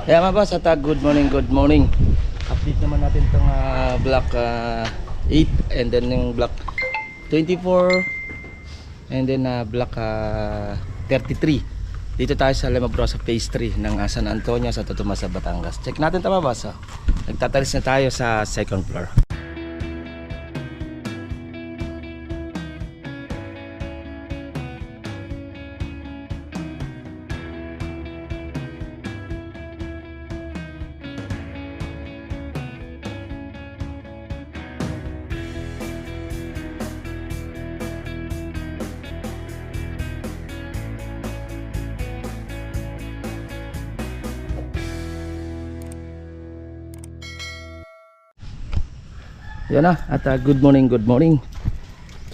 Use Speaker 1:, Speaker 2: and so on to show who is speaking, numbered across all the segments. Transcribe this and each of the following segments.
Speaker 1: Kaya mga boss, at good morning. Update naman natin itong block 8 and then yung block 24 and then block 33. Dito tayo sa Limabrosa Phase 3 ng San Antonio sa Totomas sa Batangas. Check natin ito mga boss. Nagtatalis na tayo sa second floor. Yan na, at good morning.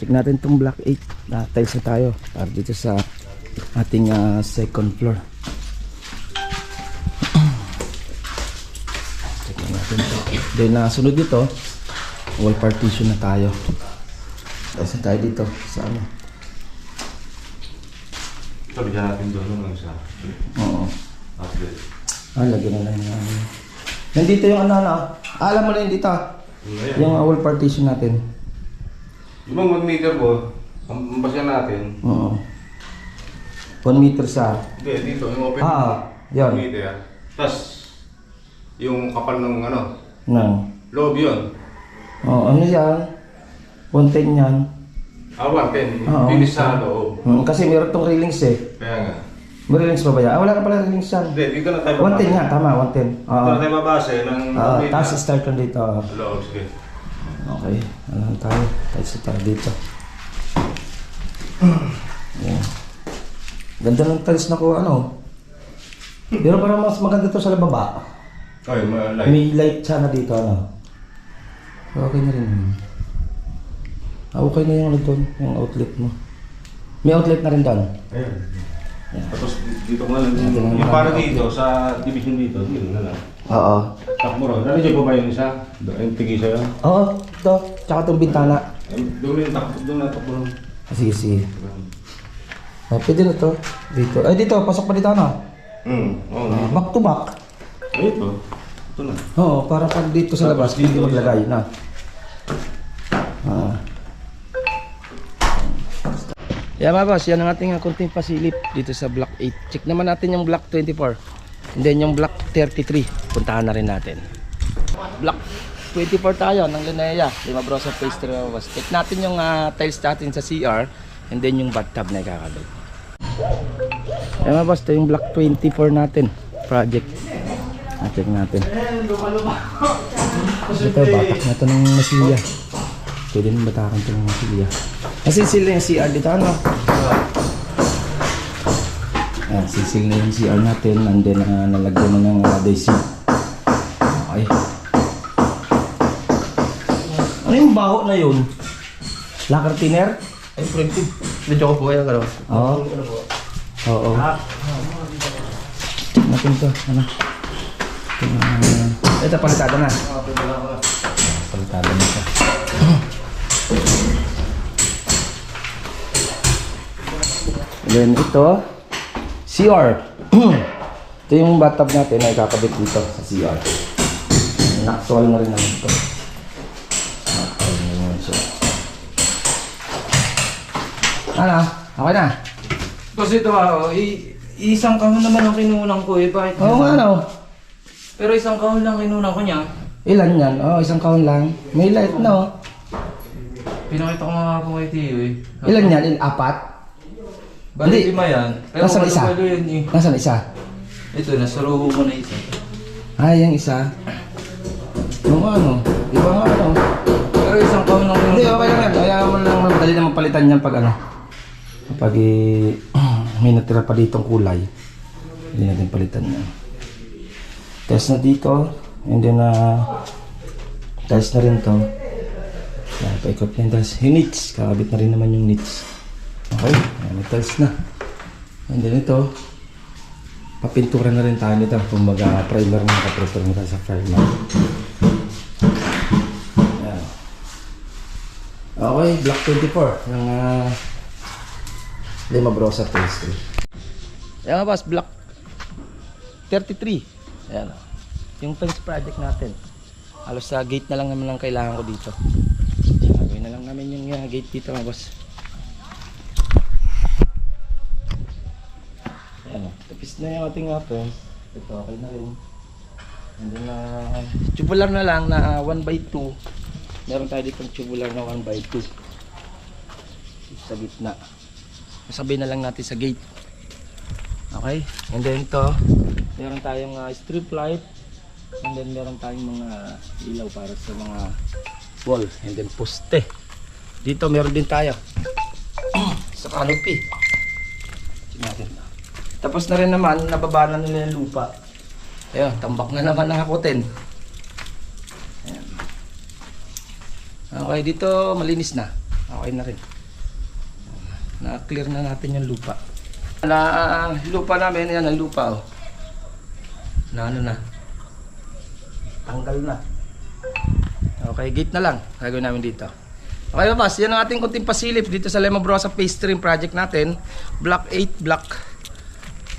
Speaker 1: Check natin itong block 8 na tiles na tayo para dito sa ating second floor. Check natin ito. Then sunod dito, wall partition na tayo. Tiles na tayo dito sa ano.
Speaker 2: Sabi dyan natin doon lang sa
Speaker 1: Oo.
Speaker 2: outlet.
Speaker 1: Lagyan na lang yung nandito yung ano. Alam mo na yun dito. Yung wall partition natin.
Speaker 2: Yung 1 meter po, ang basya natin.
Speaker 1: Oo. 1 meter sa.
Speaker 2: Hindi, dito, yung open
Speaker 1: yan.
Speaker 2: 1 meter. Tapos, yung kapal ng ano,
Speaker 1: Nang.
Speaker 2: loob yun.
Speaker 1: Ano yan? 110 yan.
Speaker 2: 110.
Speaker 1: Oo.
Speaker 2: Finish sa loob.
Speaker 1: Kasi meron tong railings eh.
Speaker 2: Kaya nga.
Speaker 1: May railings pa ba yan? Wala ka pala railings yan.
Speaker 2: Hindi, dito na tayo
Speaker 1: 110 nga, tama, 110.
Speaker 2: Dito na tayo mabase ng meter.
Speaker 1: Tapos start lang dito.
Speaker 2: Loob, sige.
Speaker 1: Okay, ano tayo? Tayo dito. Yan. Ganda ng tiles na ko, ano. Pero parang mas maganda to sa lababa.
Speaker 2: Okay, light.
Speaker 1: May light sana dito, ano. Okay na rin. Okay na yung ano doon, yung outlet mo. May outlet na rin doon.
Speaker 2: Ayun. Tapos dito ko na lang, yung para dito, sa division dito, dito na lang.
Speaker 1: Oo.
Speaker 2: Takbo ron. Narinig po ba yung isa? Yung tigisa yun?
Speaker 1: Oo, ito. Tsaka itong bintana.
Speaker 2: Doon yung takbo, doon na takbo ron.
Speaker 1: Sige. Pwede na to. Dito. Ay, dito. Pasok pa dito, ano?
Speaker 2: Oo.
Speaker 1: Back to back.
Speaker 2: Ay, ito. Ito na.
Speaker 1: Oo, para pag dito sa labas, hindi maglagay na. Yan mga boss, yan ang ating kunting pasilip dito sa block 8. Check naman natin yung block 24. And then yung block 33, puntahan na rin natin. Block 24 tayo ng Linea, Limabrosa Phase 3 mga boss. Check natin yung tiles natin sa CR and then yung bathtub na ikakabit. Yan mga boss, ito yung block 24 natin project. Check natin. Ito, batak na ito ng masilya. Pwede nang batakan ito ng masilya. Kasi sila yung CR dito, ano? Ayan, sisil na yung CR natin and then nalagyan na ng DC. Okay. Ano yung baho na yun? Lacquer thinner?
Speaker 2: Ay, printed. Medyo ko po kaya gano'n.
Speaker 1: Oo. Check natin ito. Ano? Ito, palitada na. Palitada na ito. Then ito, CR. Ito yung bathtub natin na ikakabit dito sa CR. Actual na rin naman ito. Ano? Okay na?
Speaker 3: Kasi ito isang kahon naman ang kinunan ko eh. Bakit?
Speaker 1: Oo nga, ano?
Speaker 3: Pero isang kahon lang kinunan ko niya.
Speaker 1: Ilan yan? Isang kahon lang. May light, no?
Speaker 3: Pinakita ko nga po kay Tio eh.
Speaker 1: Ilan yan? Apat?
Speaker 3: Bali,
Speaker 1: Hindi.
Speaker 3: 5 yan. Pero
Speaker 1: Nasaan isa?
Speaker 3: malo-malo yan eh.
Speaker 1: Nasaan isa?
Speaker 3: Ito, nasa roho ko na isa.
Speaker 1: Yung isa. Yung ano? Di ba nga ano?
Speaker 3: Pero isang kahon lang
Speaker 1: Hindi,
Speaker 3: kinunan
Speaker 1: okay lang yan. Kaya mo lang madali na mapalitan yan pag ano. Kapag may natira pa ditong kulay, hindi natin palitan yan. Test na dito. And then, test na rin to. Paikot na yung test. Yung niche. Kakabit na rin naman yung niche. Okay, may test na. And then ito, papintura na rin tayo nito. Kung mag-primer na nakaprepare na tayo sa primer. Ayan. Okay, block 24 ng Limabrosa Phase 3. Ayan nga boss, block 33. Ayan. Yung fence project natin. Halos sa gate na lang naman ang kailangan ko dito. Gagawin na lang namin yung gate dito mga boss. Ayan. Tapos na yung ating fence. Ito okay na rin. And then tubular na lang na 1x2. Meron tayo dito tubular na 1x2 sa gitna. Masabi na lang natin sa gate. Okay? And then ito, meron tayong strip light. And then meron tayong mga ilaw para sa mga wall. And then poste. Dito meron din tayo sa canopy. Natin. Tapos na rin naman, nababa na nila yung lupa. Ayun, tambak na naman nakakutin. Ayan. Okay, dito malinis na. Okay na rin. Na-clear na natin yung lupa. Lupa namin, yan ang lupa oh. Na ano na. Tanggal na. Okay, gate na lang. Gagawin namin dito. Okay boss, yan ang ating kunting pasilip dito sa Lemabrosa Phase 3 project natin. Block 8, Block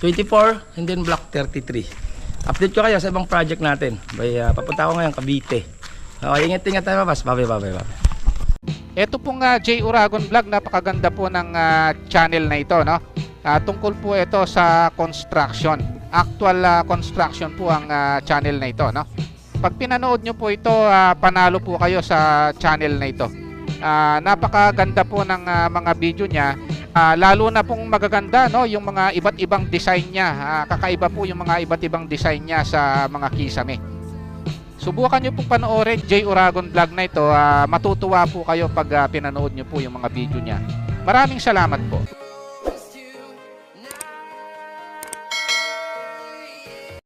Speaker 1: 24, and then Block 33. Update ko kayo sa ibang project natin. Papunta ko ngayon Cavite. Okay, ingat-ingat tayo boss. Bye.
Speaker 4: Ito pong J. Uragon Vlog, napakaganda po ng channel na ito, no? Tungkol po ito sa construction. Actual construction po ang channel na ito, no? Pag pinanood nyo po ito, panalo po kayo sa channel na ito. Napakaganda po ng mga video niya. Lalo na pong magaganda, no, yung mga iba't ibang design niya. Kakaiba po yung mga iba't ibang design niya sa mga kisame. Subukan nyo pong panoorin J. Uragon Vlog na ito. Matutuwa po kayo pag pinanood nyo po yung mga video niya. Maraming salamat po.